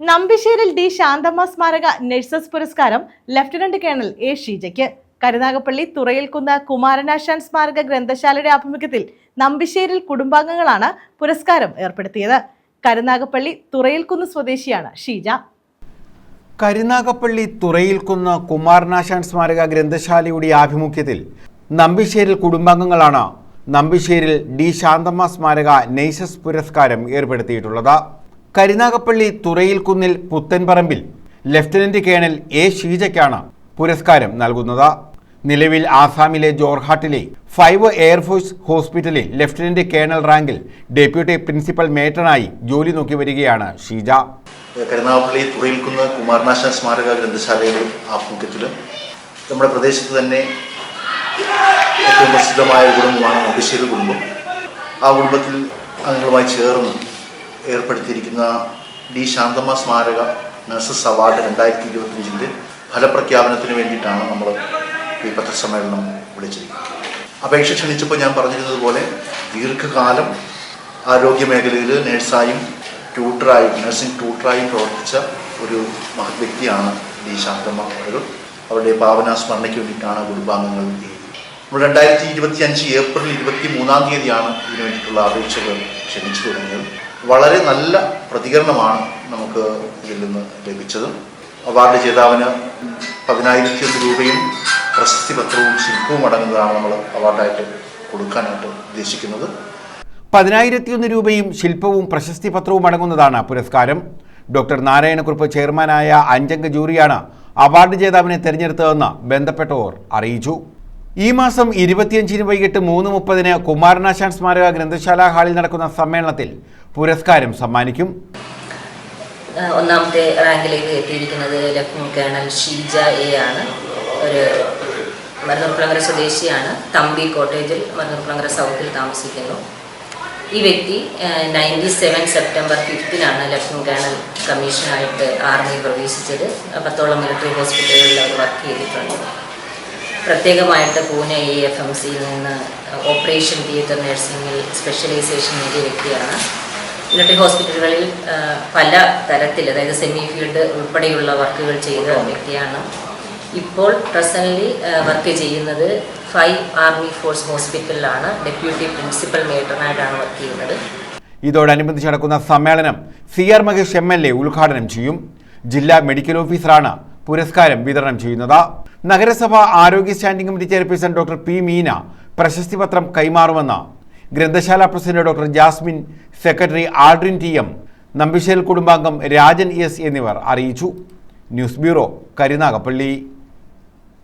നമ്പിശ്ശേരിൽ D Shanthamma സ്മാരക nurses പുരസ്കാരം lieutenant colonel A ഷീജയ്ക്ക്. കരുനാഗപ്പള്ളി തുറയിൽക്കുന്ന് കുമാരനാശാൻ സ്മാരക ഗ്രന്ഥശാലയുടെ ആഭിമുഖ്യത്തിൽ നമ്പിശ്ശേരിൽ കുടുംബാംഗങ്ങളാണ് പുരസ്കാരം ഏർപ്പെടുത്തിയത്. കരുനാഗപ്പള്ളി തുറയിൽക്കുന്ന് സ്വദേശിയാണ് ഷീജ. കരുനാഗപ്പള്ളി തുറയിൽക്കുന്ന് കുമാരനാശാൻ സ്മാരക ഗ്രന്ഥശാലയുടെ ആഭിമുഖ്യത്തിൽ നമ്പിശ്ശേരിൽ കുടുംബാംഗങ്ങളാണ് നമ്പിശ്ശേരിൽ ഡി ശാന്തമ്മ സ്മാരക നഴ്സസ് പുരസ്കാരം ഏർപ്പെടുത്തിയിട്ടുള്ളത്. കരുനാഗപ്പള്ളി തുറയിൽക്കുന്നിൽ പുത്തൻപറമ്പിൽ ലഫ്റ്റനന്റ് കേണൽ എ ഷീജയ്ക്കാണ് പുരസ്കാരം നൽകുന്നത്. നിലവിൽ ആസാമിലെ ജോർഹാട്ടിലെ 5 എയർഫോഴ്സ് ഹോസ്പിറ്റലിൽ ലഫ്റ്റനന്റ് കേണൽ റാങ്കിൽ ഡെപ്യൂട്ടി പ്രിൻസിപ്പൽ മേറ്ററായി ജോലി നോക്കി വരികയാണ് ഷീജ. കരുനാഗപ്പള്ളി തുറയിൽക്കുന്ന് കുമാരനാശാൻ സ്മാരക ഗ്രന്ഥശാലയുടെ ആഭിമുഖ്യത്തിൽ നമ്മുടെ പ്രദേശത്ത് തന്നെ ഏറ്റവും പ്രസിദ്ധമായ ഒരു കുടുംബമാണ് നമ്പിശ്ശേരി കുടുംബം. ആ കുടുംബത്തിൽ അംഗങ്ങളുമായി ചേർന്ന് ഏർപ്പെടുത്തിയിരിക്കുന്ന ഡി ശാന്തമ്മ സ്മാരക നഴ്സസ് അവാർഡ് 2025 ഫലപ്രഖ്യാപനത്തിന് വേണ്ടിയിട്ടാണ് നമ്മൾ ഈ പത്രസമ്മേളനം വിളിച്ചിരിക്കുന്നത്. അപേക്ഷ ക്ഷണിച്ചപ്പോൾ ഞാൻ പറഞ്ഞിരുന്നത് പോലെ ദീർഘകാലം ആരോഗ്യ മേഖലയിൽ നേഴ്സായും നഴ്സിംഗ് ട്യൂട്ടറായും പ്രവർത്തിച്ച ഒരു മഹത് വ്യക്തിയാണ് ഡി ശാന്തമ്മ അവர்கள். അവരുടെ പാവന സ്മരണയ്ക്ക് വേണ്ടിയിട്ടാണ് കുടുംബാംഗങ്ങൾ നമ്മൾ 2025 ഏപ്രിൽ 23 ഇതിനു വേണ്ടിയിട്ടുള്ള അപേക്ഷകൾ ക്ഷണിച്ചു തുടങ്ങിയത്. വളരെ നല്ല പ്രതികരണമാണ് നമുക്ക് ഇതിൽ നിന്ന് ലഭിച്ചത്. അവാർഡ് ജേതാവിന് 10,001 രൂപയും പ്രശസ്തി പത്രവും ശില്പവും അടങ്ങുന്നതാണ് നമ്മൾ അവാർഡായിട്ട് കൊടുക്കാനായിട്ട് ഉദ്ദേശിക്കുന്നത്. 10,001 രൂപയും ശില്പവും പ്രശസ്തി പത്രവും അടങ്ങുന്നതാണ് പുരസ്കാരം. ഡോക്ടർ നാരായണക്കുറുപ്പ് ചെയർമാനായ 5-അംഗ ജൂറിയാണ് അവാർഡ് ജേതാവിനെ തെരഞ്ഞെടുത്തതെന്ന് ബന്ധപ്പെട്ടവർ അറിയിച്ചു. ഈ മാസം 25 വൈകിട്ട് 3:30 കുമാരനാശാൻ സ്മാരക ഗ്രന്ഥശാല ഹാളിൽ നടക്കുന്ന സമ്മേളനത്തിൽ പുരസ്കാരം സമ്മാനിക്കും. ഒന്നാമത്തെ റാങ്കിലേക്ക് എത്തിയിരിക്കുന്നത് ലഫ്റ്റനന്റ് കേണൽ ഷീജ എ ആണ്. ഒരു മരുന്നൂർക്കുളങ്ങര സ്വദേശിയാണ്. തമ്പി കോട്ടേജിൽ മരുന്നൂർക്കുളങ്ങര സൗത്തിൽ താമസിക്കുന്നു. ഈ വ്യക്തി 97 സെപ്റ്റംബർ 5 ലഫ്റ്റനന്റ് കേണൽ കമ്മീഷനായിട്ട് ആർമിയിൽ പ്രവേശിച്ചത്. 10ഓളം മിലിറ്ററി ഹോസ്പിറ്റലുകളിൽ അവർ വർക്ക് ചെയ്തിട്ടുണ്ട്. പ്രത്യേകമായിട്ട് പൂനെ AFMCയിൽ നിന്ന് ഓപ്പറേഷൻ തിയേറ്റർ നഴ്സിംഗിൽ സ്പെഷ്യലൈസേഷൻ നേടിയ വ്യക്തിയാണ്. മിലിറ്ററി ഹോസ്പിറ്റലുകളിൽ പല തരത്തിൽ, അതായത് സെമി ഫീൽഡ് ഉൾപ്പെടെയുള്ള വർക്കുകൾ ചെയ്ത വ്യക്തിയാണ്. ഇപ്പോൾ പ്രസന്റ്ലി വർക്ക് ചെയ്യുന്നത് 5 ആർമി ഫോഴ്സ് ഹോസ്പിറ്റലിലാണ്. ഡെപ്യൂട്ടി പ്രിൻസിപ്പൽ മേറ്ററായിട്ടാണ് വർക്ക് ചെയ്യുന്നത്. ഇതോടനുബന്ധിച്ച് നടക്കുന്ന സമ്മേളനം CR മഹേഷ് MLA ഉദ്ഘാടനം ചെയ്യും. ജില്ലാ മെഡിക്കൽ ഓഫീസറാണ് പുരസ്കാരം വിതരണം ചെയ്യുന്നത്. നഗരസഭ ആരോഗ്യ standing committee chairperson doctor P. Meena പ്രശസ്തി പത്രം കൈമാറുമെന്ന് ഗ്രന്ഥശാല president doctor Jasmine, secretary Adrin TM, നമ്പിശ്ശേരിൽ കുടുംബാംഗം രാജൻ S എന്നിവർ അറിയിച്ചു. News bureau, Karunagappally.